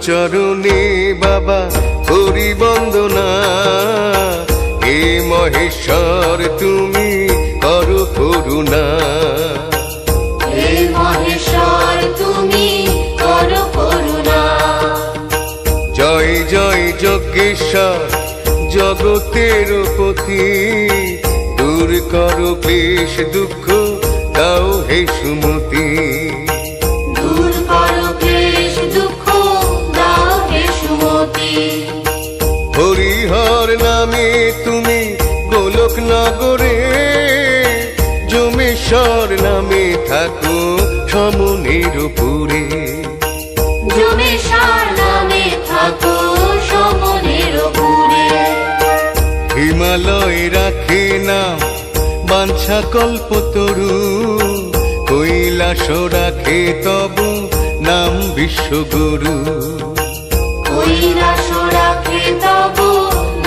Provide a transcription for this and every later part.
চরণে বাবা করি বন্দনা। হে মহেশ্বর তুমি করো করুণা। হে মহেশ্বর তুমি করো করুণা। জয় জয় যজ্ঞেশ্বর জগতের পতি, দূর করো ক্লেশ দুঃখ দাও হে সুমতি। দূর করো ক্লেশ দুঃখ দাও হে সুমতি। হরিহর নামে তুমি গোলক নগরে, যমেশ্বর নামে থাকো সমনের পুরে। যমেশ্বর নামে থাকো সমনের পুরে। হিমালয় রাখে নাম বাঞ্ছা কল্পতরু, কৈলাস রাখে তব নাম বিশ্বগুরু। কৈলাস রাখে তব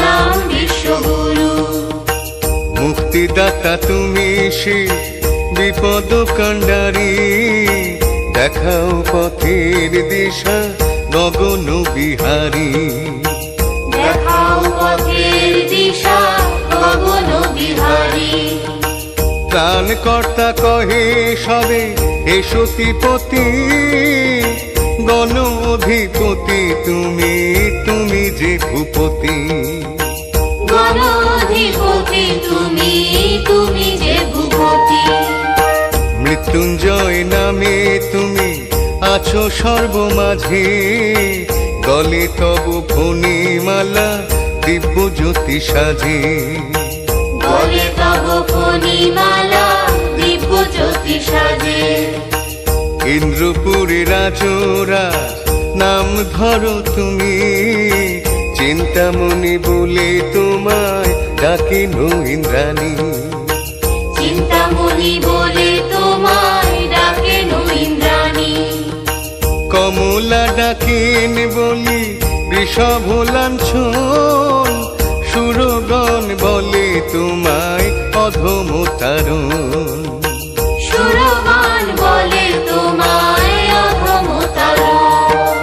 নাম বিশ্বগুরু। মুক্তিদাতা তুমি সে বিপদ কাণ্ডারি, দেখাও পথের দিশা গগন বিহারী। দেখাও পথের দিশা গগন বিহারী। প্রাণকর্তা কহে সবে হে সতীপতি, গণ অধিপতি তুমি তুমি যে ভূপতি। গণ অধিপতি তুমি তুমি যে ভূপতি। মৃত্যুঞ্জয় নামে তুমি আছো সর্বমাঝে, গলে তব ফণিমালা দিব্য জ্যোতি সাজে। গলে তব ফণিমালা দিব্য জ্যোতি সাজে। ইন্দ্রপুরে রাজরাজ নাম ধরো তুমি, চিন্তামণি বলে তোমায় ডাকেন ইন্দ্রাণী। চিন্তামণি বলে তোমায় ডাকেন ইন্দ্রাণী। কমলা ডাকেন বলি বৃষভ লাঞ্ছন, সুরগণ বলে তোমায় অধম তারণ। সুরবান বলে তোমায় অধম তারণ।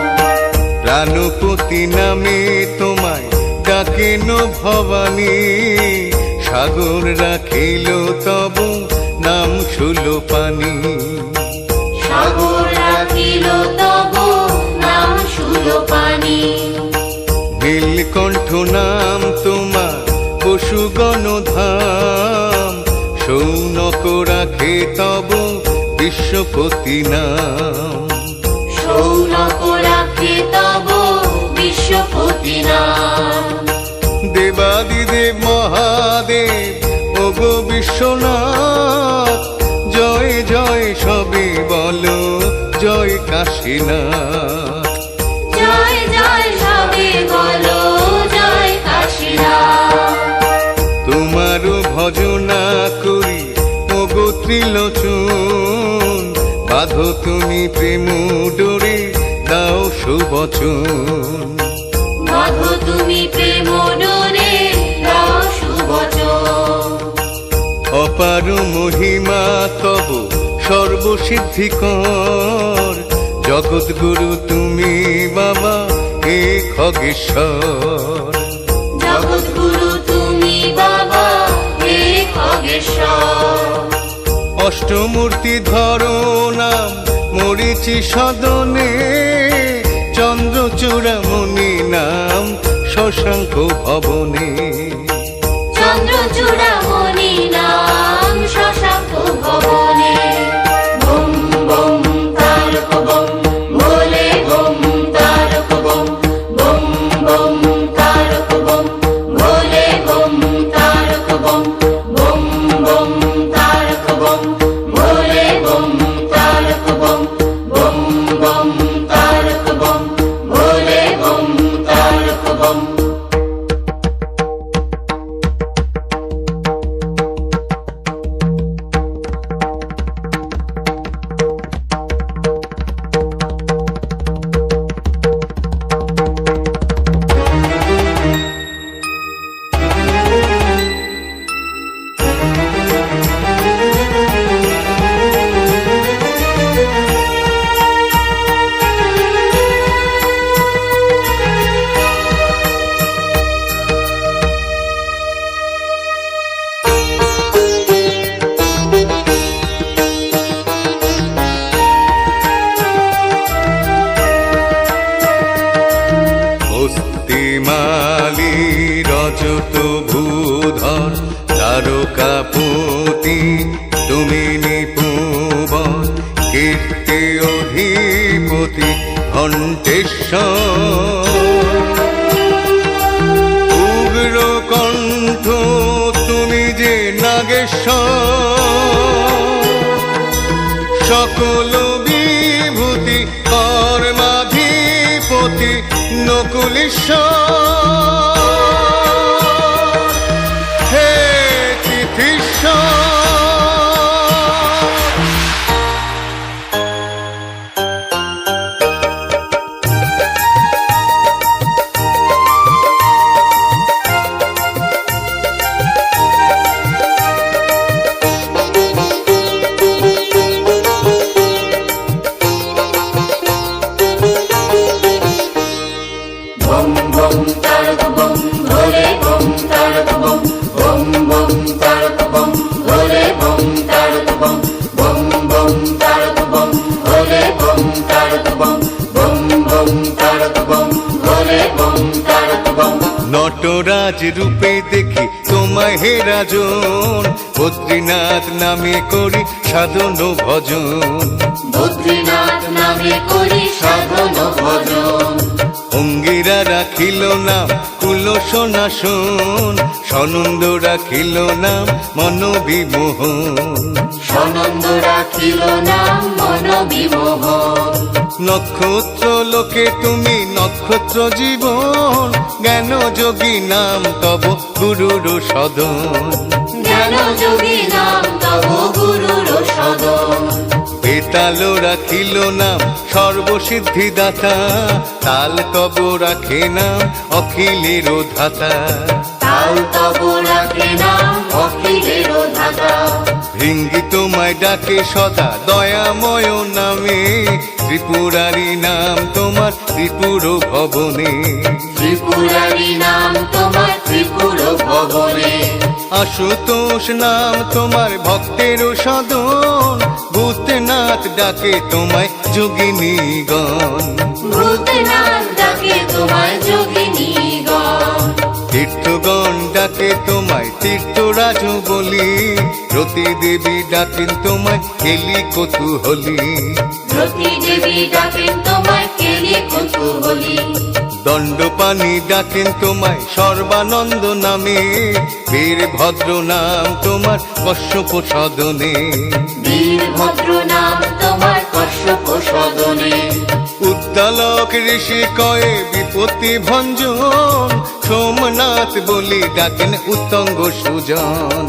প্রাণপতি নামে তোমায় ডাকেন ভবানী, সাগর রাখিল তব নাম সুলোপানি। সাগর রাখিল তব নাম সুলোপানি। নীলকণ্ঠ নাম তোমার পশুগণ ধাম, সৌনক রাখে তব বিশ্বপতি নাম। সৌনক রাখে তব বিশ্বপতি নাম। দেবাদিদেব মহাদেব ওগো বিশ্বনাথ, জয় জয় সবে বলো জয় কাশীনাথ। জয় জয় সবে বলো জয় কাশীনাথ। তোমারও ভজনা করি ওগো ত্রিলোচন, বাঁধো তুমি প্রেম ডোরে দাও সুবচন। বাঁধো তুমি প্রেম ডোরে দাও সুবচন। অপার মহিমা তব সর্বসিদ্ধিকর, জগৎগুরু তুমি বাবা হে খগেশ্বর। জগৎগুরু তুমি বাবা হে খগেশ্বর। অষ্টমূর্তি ধরো নাম মরিচি সদনে, চন্দ্রচূড়ামণি নাম শশাঙ্ক ভবনে। চন্দ্রচূড়ামণি নাম শশাঙ্ক ভবনে। বম বম তারক বম ভোলে বম তারক বম। বম বম তারক বম ভোলে বম তারক বম। বম বম তারক বম ভোলে বম তারক বম। বম বম তারক বম ভোলে বম তারক বম। তারকাপতি তুমি নিপুবন কীর্তি অধিপতি ঘণ্টেশ্বর উগ্র কণ্ঠ তুমি যে নাগেশ্বর সকল বিভূতি কর্মাধিপতি নকুলেশ্বর হে তিথিশ্বর বম বম তারক বম ভোলে বম তারক বম বম বম তারক বম ভোলে বম তারক বম বম বম তারক বম ভোলে বম তারক বম বম বম তারক বম ভোলে বম তারক বম নটরাজ রূপে দেখি তোমায় হে রাজন বদ্রীনাথ নামে করি সাধন ভজন বদ্রীনাথ নামে করি সাধন ভজন অঙ্গিরা রাখিল নাম কুলসনাশন সনন্দ রাখিল নাম মনোবিমোহন সনন্দ রাখিল নাম মন বিমোহন নক্ষত্র লোকে তুমি নক্ষত্র জীবন জ্ঞান যোগী নাম তব গুরুর সদন জ্ঞান যোগী নাম তব গুরুর সদন বেতাল রাখিল নাম সর্বসিদ্ধিদাতা তাল তব রাখে নাম অখিলের ধাতা তাল তব রাখে নাম অখিলের ধাতা ভৃঙ্গি তোমায় ডাকে সদা দয়াময় নামে ত্রিপুরারি নাম তোমার ত্রিপুর ভবনে ত্রিপুরারি নাম তোমার ত্রিপুর ভবনে আশুতোষ নাম তোমার ভক্তের সদন ভূতনাথ ডাকে তোমায় যোগিনীগণ ভূতনাথ ডাকে তোমায় যোগিনীগণ তীর্থগণ ডাকে তোমায় তীর্থরাজ বলি রতি দেবী ডাকেন তোমায় খেলি কৌতূহলী রতি দেবী ডাকেন তোমায় কেলি কৌতূহলী দণ্ডপানি ডাকেন তোমায় সর্বানন্দ নামে বীরভদ্র নাম তোমার কশ্যপ সদনে বীরভদ্র নাম তোমার কশ্যপ সদনে উদ্দালক ঋষি কয়ে বিপত্তি ভঞ্জন সোমনাথ বলি ডাকেন উত্তঙ্গ সুজন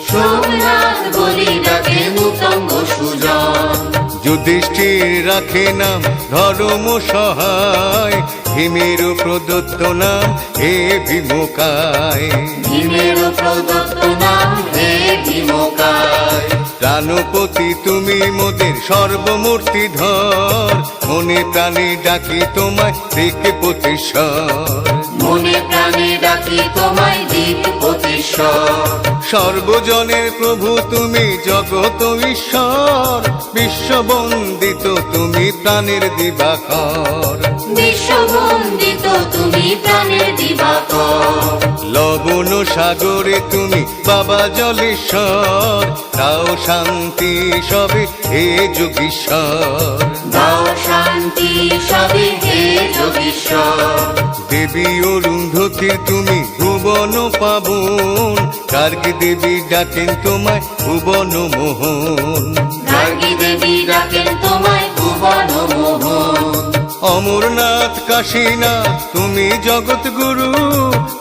সোমনাথ বলি ডাকেন উত্তঙ্গ সুজন যুধিষ্ঠির রাখে নাম ধর্ম সহায় ভীমের প্রদত্ত নাম হে ভীমকায় ভীমের প্রদত্ত নাম হে ভীমকায় প্রাণপতি তুমি মোদের সর্বমূর্তি ধর মনে প্রাণে ডাকি তোমায় দেখে প্রতিশ্বর মনে প্রাণে ডাকি তোমায় দীপপতিশ্বর সর্বজনের প্রভু তুমি জগত ঈশ্বর বিশ্ববন্দিত তুমি প্রাণের দিবাকর বিশ্ববন্দিত তুমি প্রাণের দিবাকর লবণ সাগরে তুমি বাবা জলেশ্বর তাও শান্তি সবে হে যোগীশ্বর দাও শান্তি সবে হে যোগীশ্বর দেবী অরুন্ধতির তুমি ভুবন পাবন গার্গী দেবী ডাকেন তোমায় ভুবন মোহন গার্গী দেবী ডাকেন তোমায় ভুবন মোহন অমরনাথ কাশীনাথ তুমি জগৎ গুরু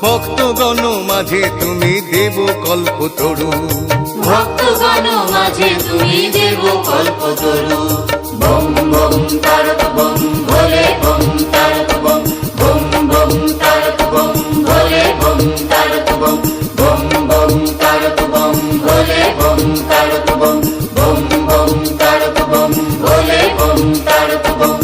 ভক্তগণ মাঝে তুমি দেব কল্পতরু ভক্তগণ মাঝে তুমি দেব কল্পতরু বম বম তারক বম ভোলে বম তারক বম বম বম তারক বম ভোলে বম তারক বম বম বম তারক বম ভোলে বম তারক বম বম বম তারক বম ভোলে বম তারক বম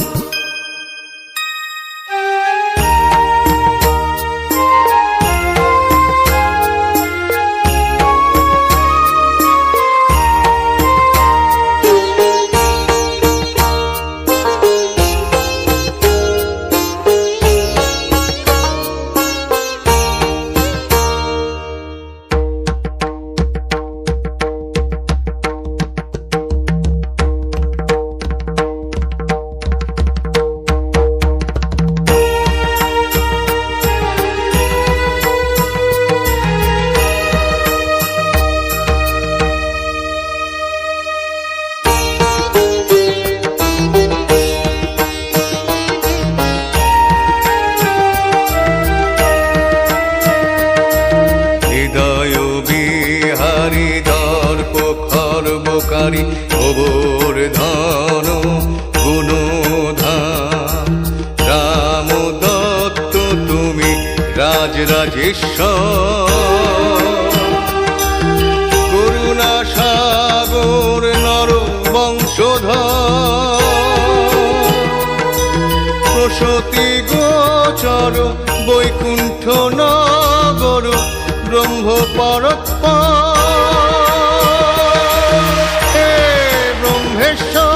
ঈশ্বর করুণা সাগর নর বংশধর প্রসূতি গোচর বৈকুণ্ঠ নগর ব্রহ্ম হে ব্রহ্মেশ্বর।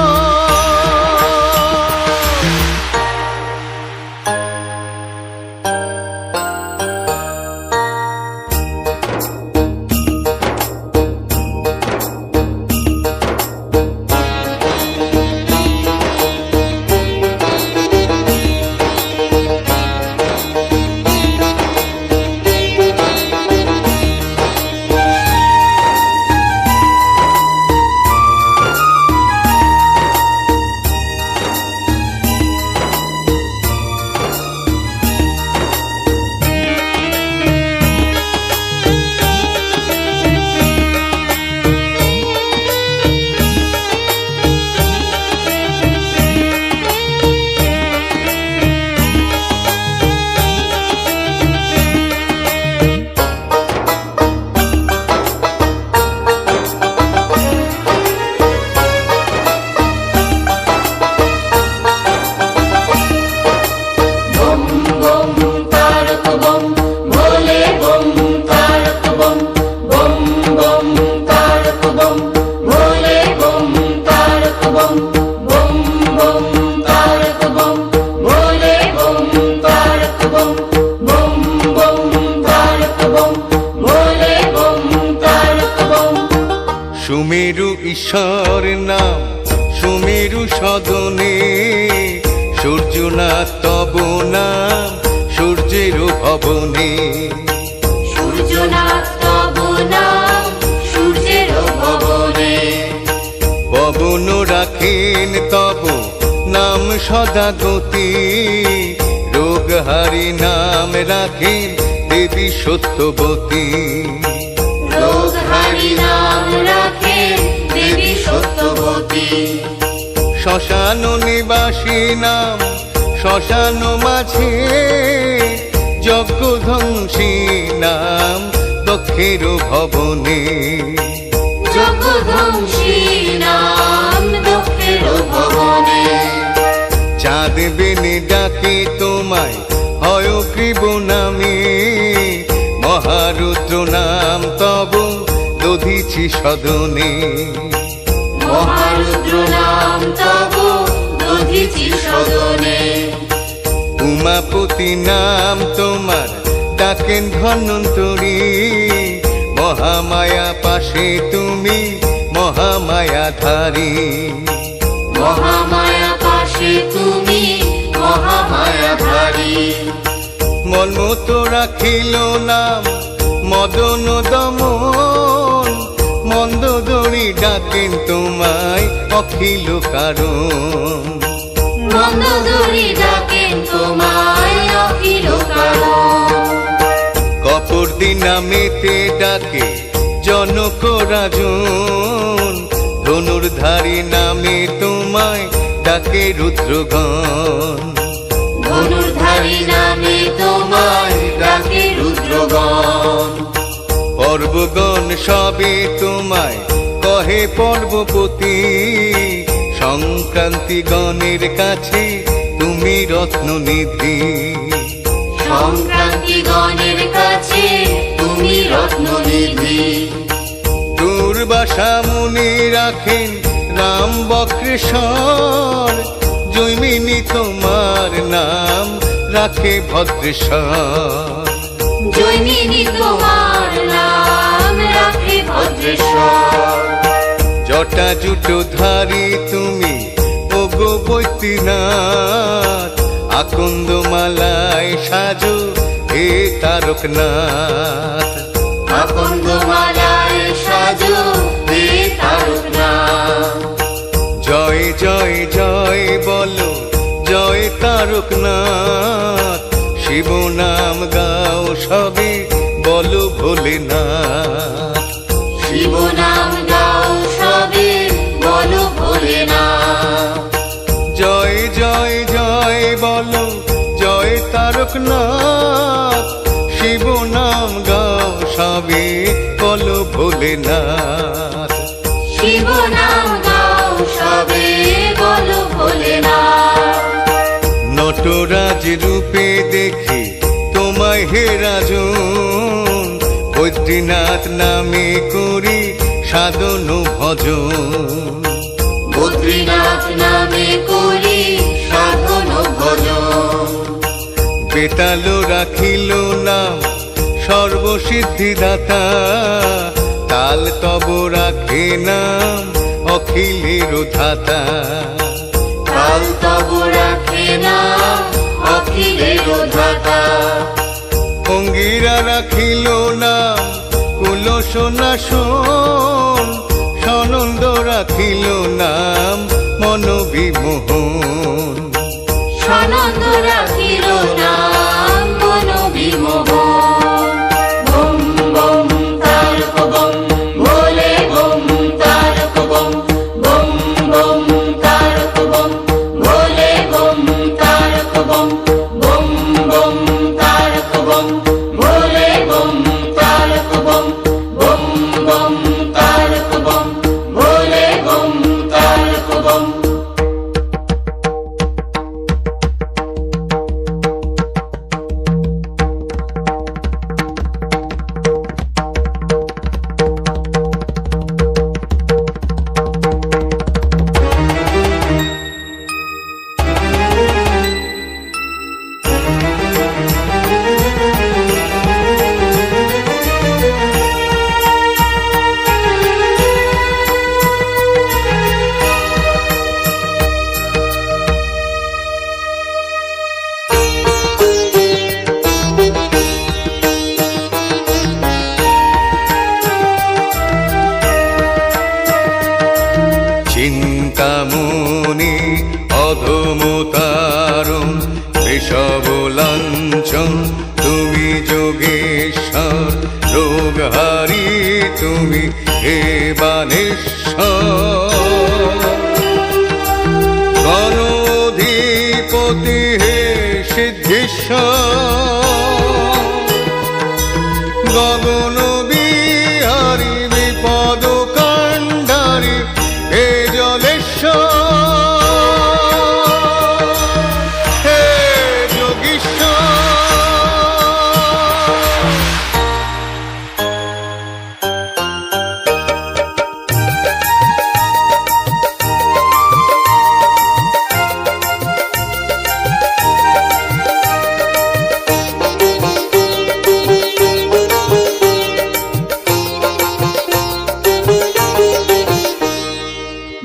সুমেরু ঈশ্বর নাম সুমেরু সদনে সূর্যনাথ তব নাম সূর্যের ভবনে সূর্যনাথ তব নাম সূর্যের ভবনে পবন রাখেন তব নাম সদা গতি রোগহারি নাম রাখেন দেবী সত্যবতী রোগহারি নাম রাখেন দেবী সত্যবতী শ্মশান নিবাসী নাম শ্মশান মাঝে যজ্ঞধ্বংসী নাম দক্ষের ভবনে যজ্ঞধ্বংসী নাম দক্ষের ভবনে চাঁদ বেনে ডাকে তোমায় হয়গ্রীব নামে মহারুদ্র নাম তব দধিছি সদনে মহারুদ্র নাম তব দধিছি সদনে উমাপতি নাম তোমার ডাকেন ধন্বন্তরী মহামায়া পাশে তুমি মহামায়াধারী মহামায়া পাশে তুমি মহামায়াধারী মর্মত রাখিল নাম মদন দমন মন্দোদরী ডাকেন তোমায় অখিল কারণ মন্দোদরী ডাকেন তোমায় অখিল কারণ কপর্দি নামেতে ডাকে জনক রাজন ধনুর্ধারী নামে তোমায় ডাকে রুদ্রগণ ধনুর্ধারী নামে তোমায় ডাকে রুদ্রগণ পর্বগণ সবে তোমায় কহে পর্বপতি সংক্রান্তি গণের কাছে তুমি রত্ননিধি সংক্রান্তি গণের কাছে তুমি রত্ননিধি দুর্বাসা মুনি রাখেন রাম বক্রেশ্বর জৈমিনী তোমার নাম রাখে ভদ্রেশ্বর জৈমিনী তোমার নাম রাখে ভদ্রেশ্বর জটা জুটো ধারী তুমি ওগো বৈদ্যনাথ আকন্দ মালায় সাজো হে তারকনাথ আকন্দ মালায় সাজো হে তারকনাথ জয় জয় জয় বলো জয় তারকনাথ শিব নাম গাও সবে বলো ভোলেনাথ শিব নাম গাও সবে বলো ভোলেনাথ জয় জয় জয় বলো জয় তারকনাথ শিব নাম রূপে দেখি তোমায় হে রাজন, বদ্রীনাথ নামে করি সাধন ভজন। বদ্রীনাথ নামে করি সাধন ভজন। বেতালো রাখিল নাম সর্বসিদ্ধিদাতা, তাল তব রাখে নাম অখিলের ধাতা। কাল তব রাখে নাম অখিলের ধাতা। অঙ্গিরা রাখিল নাম কুলসনাশন, সনন্দ রাখিল নাম মনোবিমোহন। সানন্দ রাখিল নাম মনোবিমোহন। বম বম তারক বম ভোলে বম তারক বম। বম বম তারক বম ভোলে বম তারক বম। বম বম তারক বম ভোলে বম তারক বম। বম বম তারক বম ভোলে বম তারক বম। চিন্তামণি অধমতারণ বিষব লাঞ্ছন, তুমি যোগেশ্বর রোগহারি, তুমি হে বানেশ্বর। গণধিপতি হে সিদ্ধেশ্বর, গগন বিহারী বিপদ কাণ্ডারী হে জলেশ্বর, হে যোগীশ্বর।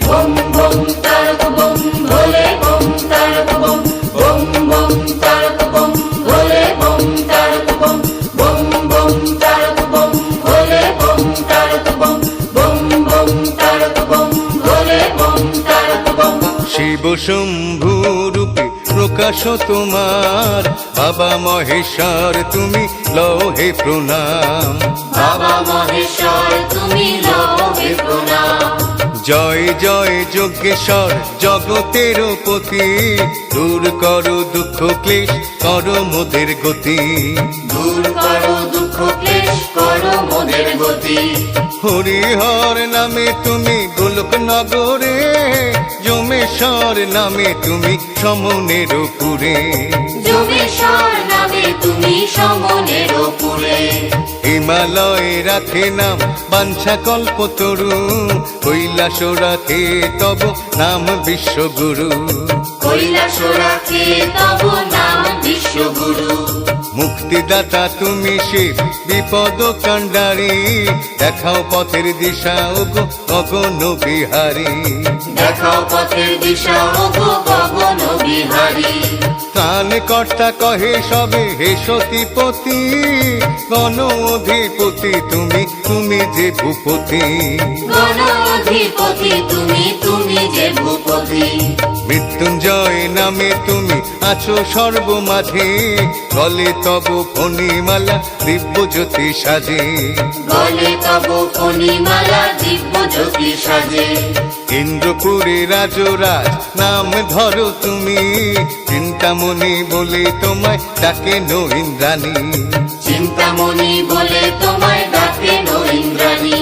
বম বম তারক বম ভোলে বম তারক বম। বম বম তারক বম ভোলে বম তারক বম। বম বম তারক বম ভোলে বম তারক বম। বম বম তারক বম ভোলে বম তারক বম। শিব শম্ভু রূপে প্রকাশ তোমার, বাবা মহেশ্বর তুমি লহে প্রণাম। বাবা মহেশ্বর তুমি লহে প্রণাম। জয় জয় যজ্ঞেশ্বর জগতের পতি, দূর করো দুঃখ ক্লেশ করো মোদের গতি। দূর করো দুঃখ ক্লেশ করো মোদের গতি। হরিহর নামে তুমি গোলক নগরে, যমেশ্বর নামে তুমি সমনের পুরে। যমেশ্বর নামে তুমি সমনের পুরে। হিমালয় রাখে নাম বাঞ্ছা কল্পতরু, কৈলাস রাখে তব নাম বিশ্বগুরু। কৈলাস রাখে তব নাম বিশ্বগুরু। মুক্তিদাতা তুমি শিব বিপদ কাণ্ডারী, দেখাও পথের দিশা ওগো গগন বিহারী। দেখাও পথের দিশা ওগো গগন বিহারী। ত্রাণ কর্তা কহে সবে হে সতীপতি, গণ অধিপতি তুমি তুমি যে ভূপতি। গণ অধিপতি তুমি তুমি যে ভূপতি। মৃত্যুঞ্জয় নামে তুমি আছো সর্বমাঝে, গলে তব ফণিমালা দিব্য জ্যোতি সাজে। গলে তব ফণিমালা দিব্য জ্যোতি সাজে। ইন্দ্রপুরে রাজরাজ নাম ধরো তুমি, চিন্তামণি বলে তোমায় ডাকে নো ইন্দ্রাণী। চিন্তামণি বলে তোমায় ডাকে নো ইন্দ্রাণী।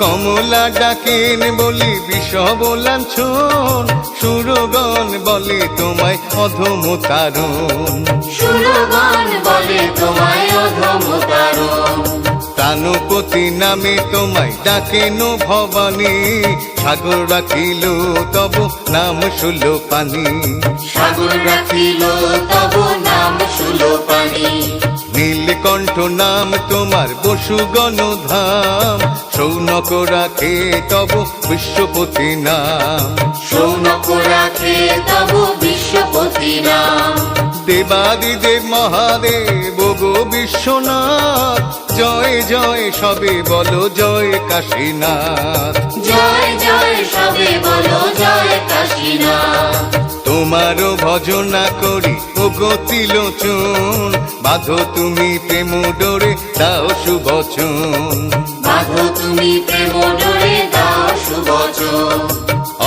কমলা ডাকেন বলি বিষব লাঞ্ছন, সুর সুরগণ বলে তোমায় অধম তারণ, সুরগণ বলে তোমায় অধম তারণ। প্রাণপতি নামে তোমায় ডাকেন ভবানী, সাগর রাখিল তব নাম সুলোপানি, সাগর রাখিল তব নাম সুলোপানি। নীলকণ্ঠ নাম তোমার বসুগণ ধাম, সৌনক রাখে তব বিশ্বপতি নাম, সৌনক রাখে তব বিশ্বপতি নাম। দেবাদিদেব মহাদেব গো বিশ্বনাথ, জয় জয় সবে বলো জয় কাশীনাথ, জয় জয় সবে বলো জয় কাশীনাথ। তোমারও ভজনা করি ও গতিলোচন, বাঁধো তুমি প্রেম ডোরে দাও সুবচন, বাঁধো তুমি প্রেম ডোরে দাও সুবচন।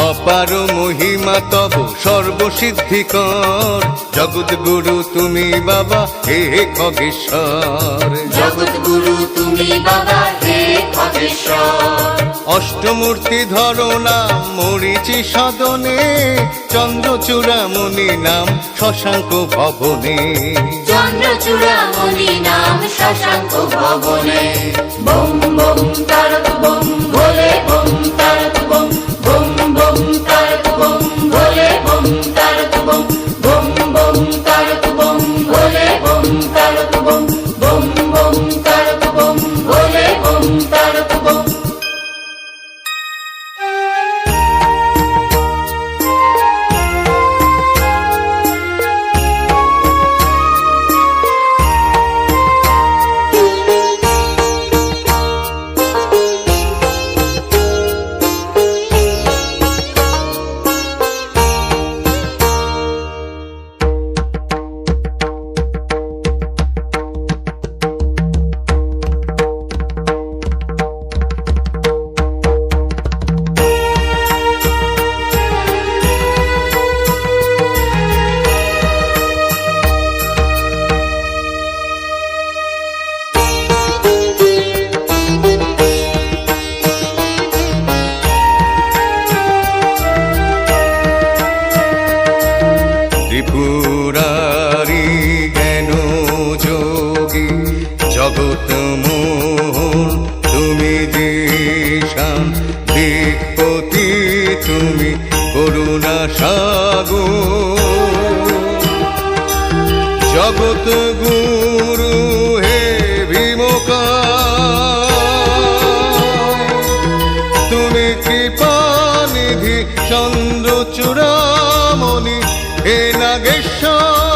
অপার মহিমা তব সর্বসিদ্ধিকর, জগৎ গুরু তুমি বাবা হে খগেশ্বর, জগৎ গুরু তুমি বাবা হে খগেশ্বর। অষ্টমূর্তি ধরো নাম মরিচি সদনে, চন্দ্রচূড়ামণি নাম শশাঙ্ক ভবনে, চন্দ্রচূড়ামণি নাম শশাঙ্ক ভবনে। বম বম তারক বম ভোলে বম তারক বম, বম বম তারক বম ভোলে বম তারক বম, বম বম তারক বম ভোলে বম তারক বম, বম বম তারক বম ভোলে বম তারক বম। ত্রিপুরারি জ্ঞান যোগী জগৎ মোহন, তুমি দিশান দিকপতি তুমি করুণা সাগর, জগৎ গুরু হে ভীমকায়, তুমি কৃপানিধি চন্দ্রচূড়ামণি হে নাগেশ্বর,